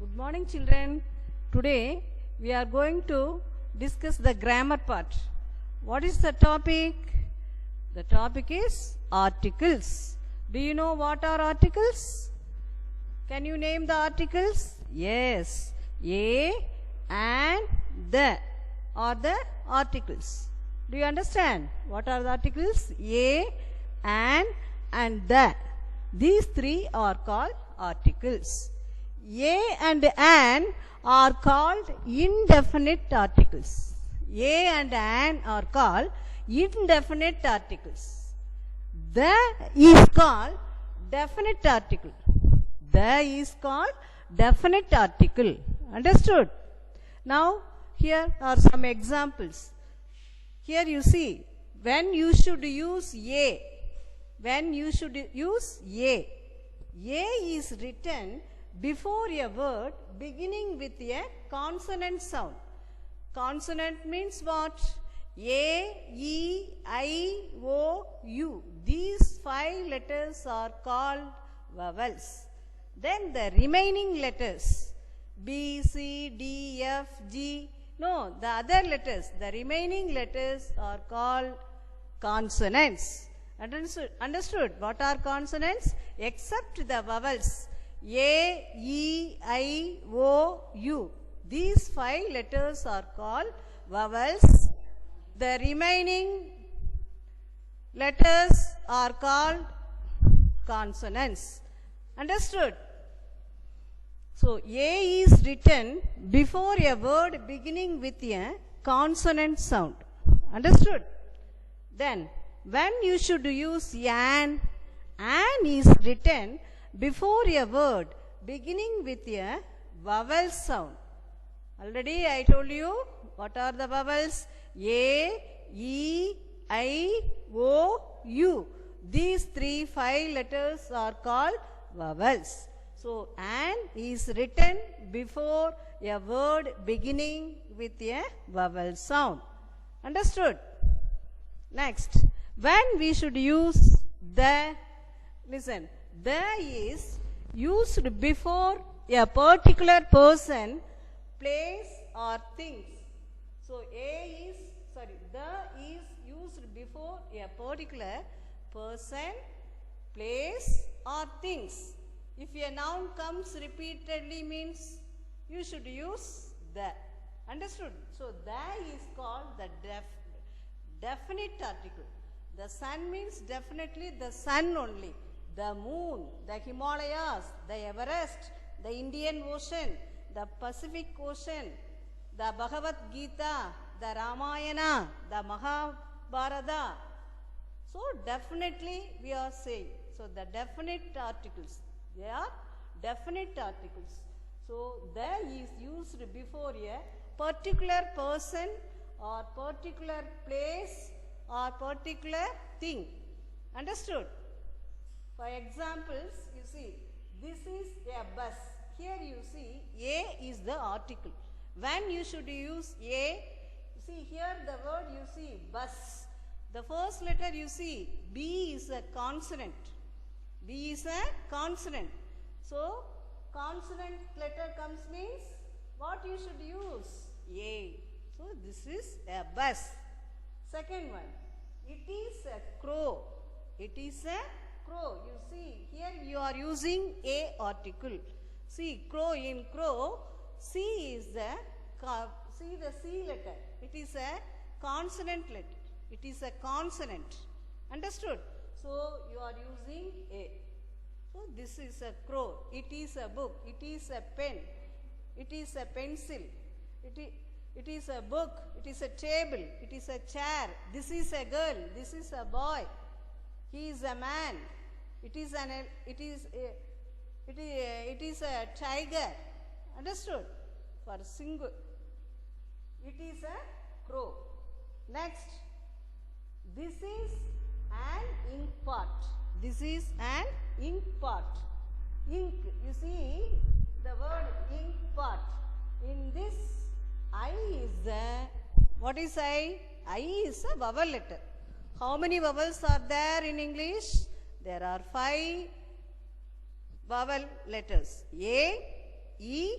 Good morning, children. Today we are going to discuss the grammar part. What is the topic? The topic is articles. Do you know what are articles? Can you name the articles? Yes. A and the are the articles. Do you understand? What are the articles? A and the. These three are called articles. A and an are called indefinite articles. A and an are called indefinite articles. The is called definite article. The is called definite article. Understood? Now, here are some examples. Here you see, when you should use A. When you should use A. A is written before a word beginning with a consonant sound. Consonant means what? A, E, I, O, U. These 5 letters are called vowels. Then the remaining letters B, C, D, F, G. No, the other letters, the remaining letters are called consonants. Understood? What are consonants? Except the vowels A, E, I, O, U. These 5 letters are called vowels. The remaining letters are called consonants. Understood? So, A is written before a word beginning with a consonant sound. Understood? Then, when you should use an is written before a word beginning with a vowel sound. Already I told you what are the vowels? A, E, I, O, U. These 5 letters are called vowels. So, an is written before a word beginning with a vowel sound. Understood? Next, when we should use the, listen, the is used before a particular person, place or things. So, the is used before a particular person, place or things. If a noun comes repeatedly means you should use the. Understood? So, the is called the definite article. The sun means definitely the sun only. The moon, the Himalayas, the Everest, the Indian Ocean, the Pacific Ocean, the Bhagavad Gita, the Ramayana, the Mahabharata. So, definitely we are saying. So, the definite articles. They are definite articles. So, the is used before a particular person or particular place or particular thing. Understood? For examples, you see, this is a bus. Here you see, A is the article. When you should use A, you see here the word you see, bus. The first letter you see, B is a consonant. B is a consonant. So, consonant letter comes means what you should use? A. So, this is a bus. Second one, it is a crow. It is a crow. You see, here you are using A article. See, crow, in crow, C is the, see the C letter. It is a consonant letter. It is a consonant. Understood? So, you are using A. So, this is a crow. It is a book. It is a pen. It is a pencil. It is a book. It is a table. It is a chair. This is a girl. This is a boy. He is a man. It is a tiger. Understood? For single. It is a crow. Next, this is an ink pot. This is an ink pot. Ink, you see the word ink pot. In this, I is the, what is I? I is a vowel letter. How many vowels are there in English? There are 5 vowel letters. A, E,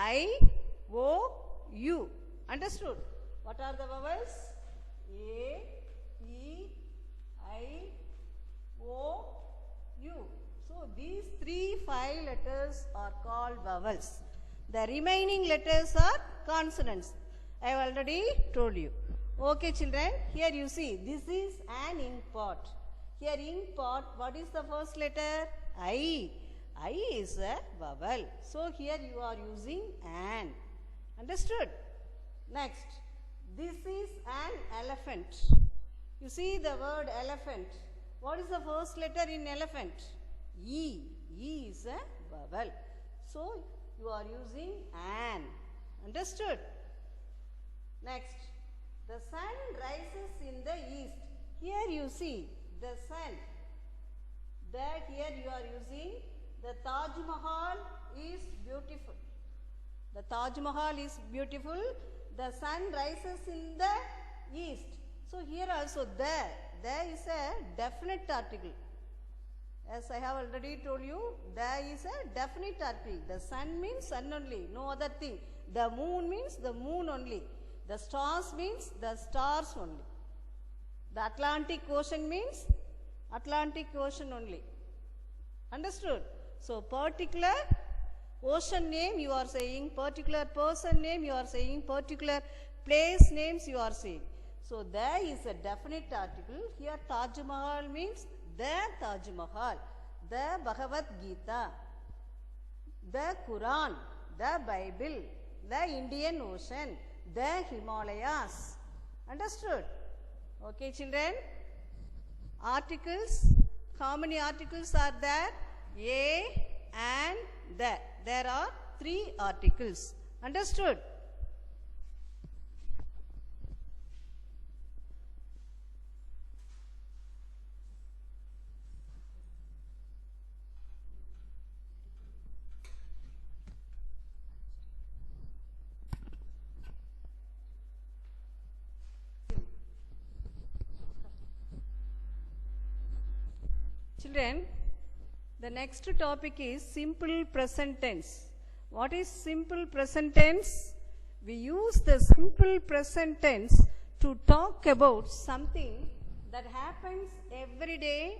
I, O, U. Understood? What are the vowels? A, E, I, O, U. So these 5 letters are called vowels. The remaining letters are consonants. I have already told you. Okay, children, here you see, this is an ink pot. Here ink pot, what is the first letter? I. I is a vowel. So here you are using an. Understood? Next, this is an elephant. You see the word elephant. What is the first letter in elephant? E. E is a vowel. So you are using an. Understood? Next, the sun rises in the east. Here you see the sun. There here you are using the Taj Mahal is beautiful. The Taj Mahal is beautiful. The sun rises in the east. So here also there is a definite article. As I have already told you, there is a definite article. The sun means sun only, no other thing. The moon means the moon only. The stars means the stars only. The Atlantic Ocean means Atlantic Ocean only. Understood? So particular ocean name you are saying, particular person name you are saying, particular place names you are saying. So there is a definite article. Here Taj Mahal means the Taj Mahal, the Bhagavad Gita, the Quran, the Bible, the Indian Ocean, the Himalayas. Understood? Okay, children? Articles. How many articles are there? A and the. There are 3 articles. Understood? Children, the next topic is simple present tense. What is simple present tense? We use the simple present tense to talk about something that happens every day,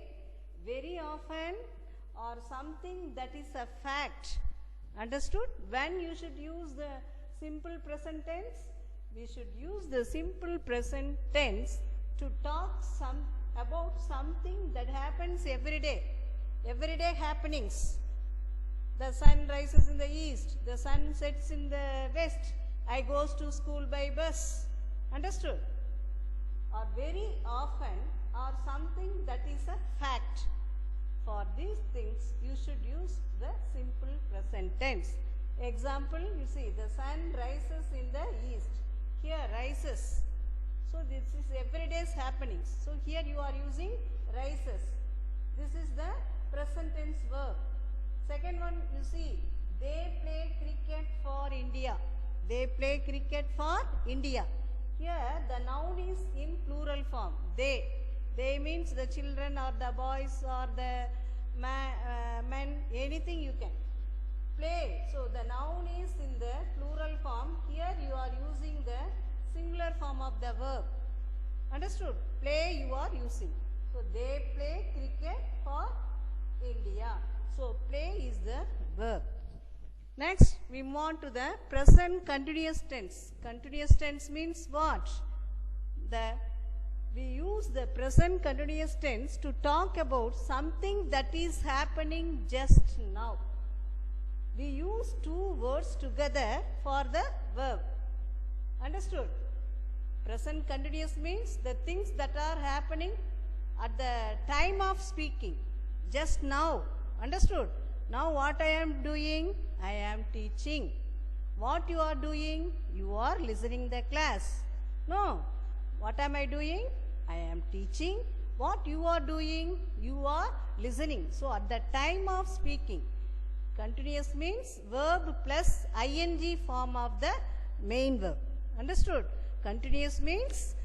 very often, or something that is a fact. Understood? When you should use the simple present tense? We should use the simple present tense to talk about something that happens every day. Everyday happenings. The sun rises in the east, the sun sets in the west, I goes to school by bus. Understood? Or very often, or something that is a fact. For these things, you should use the simple present tense. Example, you see, the sun rises in the east. Here, rises. So this is everyday's happenings. So here you are using rises. This is the present tense verb. Second one, you see, they play cricket for India. They play cricket for India. Here the noun is in plural form. They. They means the children or the boys or the men, anything you can. Play. So the noun is in the plural form. Here you are using the singular form of the verb. Understood? Play you are using. So they play cricket for India. So play is the verb. Next we move on to the present continuous tense. Continuous tense means what? We use the present continuous tense to talk about something that is happening just now. We use 2 words together for the verb. Understood? Present continuous means the things that are happening at the time of speaking, just now. Understood? Now what I am doing? I am teaching. What you are doing? You are listening the class. No. What am I doing? I am teaching. What you are doing? You are listening. So at the time of speaking, continuous means verb plus ing form of the main verb. Understood? Continuous means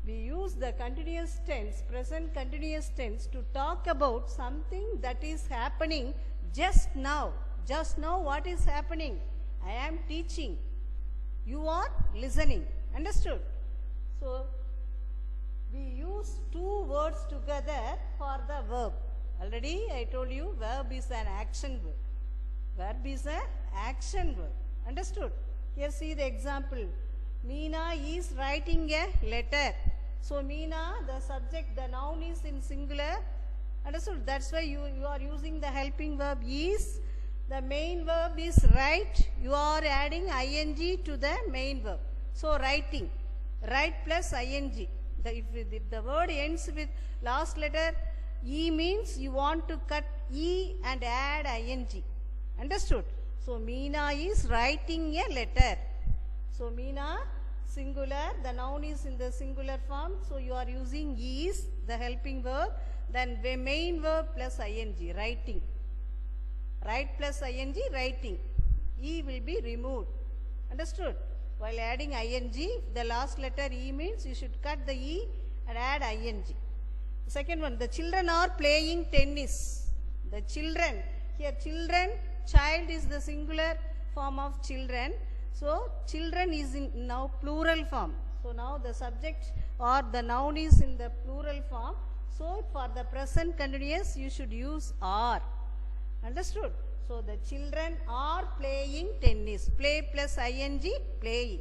we use the continuous tense, present continuous tense to talk about something that is happening just now. Just now what is happening? I am teaching. You are listening. Understood? So, we use two words together for the verb. Already I told you verb is an action verb. Verb is an action verb. Understood? Here see the example. Meena is writing a letter. So Meena, the subject, the noun is in singular. Understood? That's why you are using the helping verb is. The main verb is write. You are adding ing to the main verb. So writing. Write plus ing. If the word ends with last letter E means you want to cut E and add ing. Understood? So Meena is writing a letter. So Meena, singular, the noun is in the singular form. So you are using is, the helping verb. Then the main verb plus ing, writing. Write plus ing, writing. E will be removed. Understood? While adding ing, the last letter E means you should cut the E and add ing. Second one, the children are playing tennis. The children, here children, child is the singular form of children. So children is in now plural form. So now the subject or the noun is in the plural form. So for the present continuous you should use are. Understood? So the children are playing tennis. Play plus ing, playing.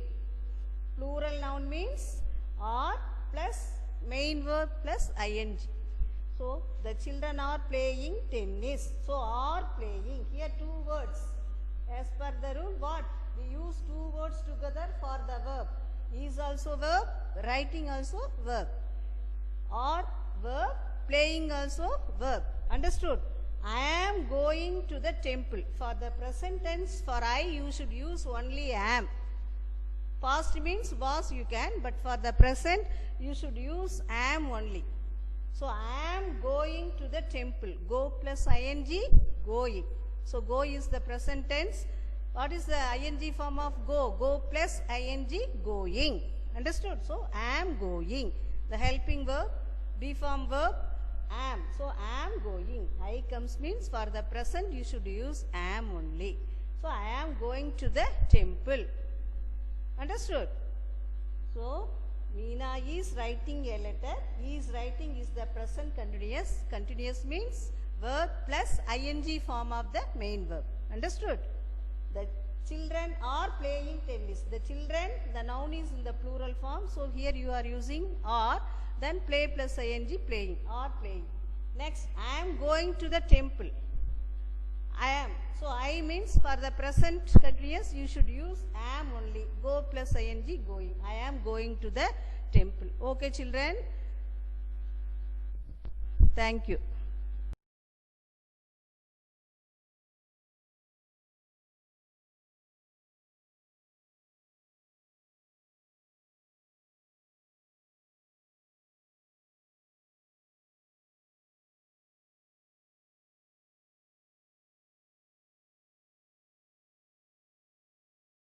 Plural noun means are plus main verb plus ing. So the children are playing tennis. So are playing. Here two words. As per the rule, what? We use two words together for the verb. Is also verb, writing also verb. Are verb, playing also verb. Understood? I am going to the temple. For the present tense, for I, you should use only am. Past means was you can, but for the present, you should use am only. So, I am going to the temple. Go plus ing, going. So, go is the present tense. What is the ing form of go? Go plus ing, going. Understood? So, am going. The helping verb, be form verb, am. So, am going. I comes means for the present you should use am only. So, I am going to the temple. Understood? So, Meena is writing a letter. Is writing is the present continuous. Continuous means verb plus ing form of the main verb. Understood? The children are playing tennis. The children, the noun is in the plural form. So, here you are using are. Then play plus ing, playing, or playing. Next, I am going to the temple. I am. So, I means for the present continuous, you should use am only. Go plus ing, going. I am going to the temple. Okay, children? Thank you.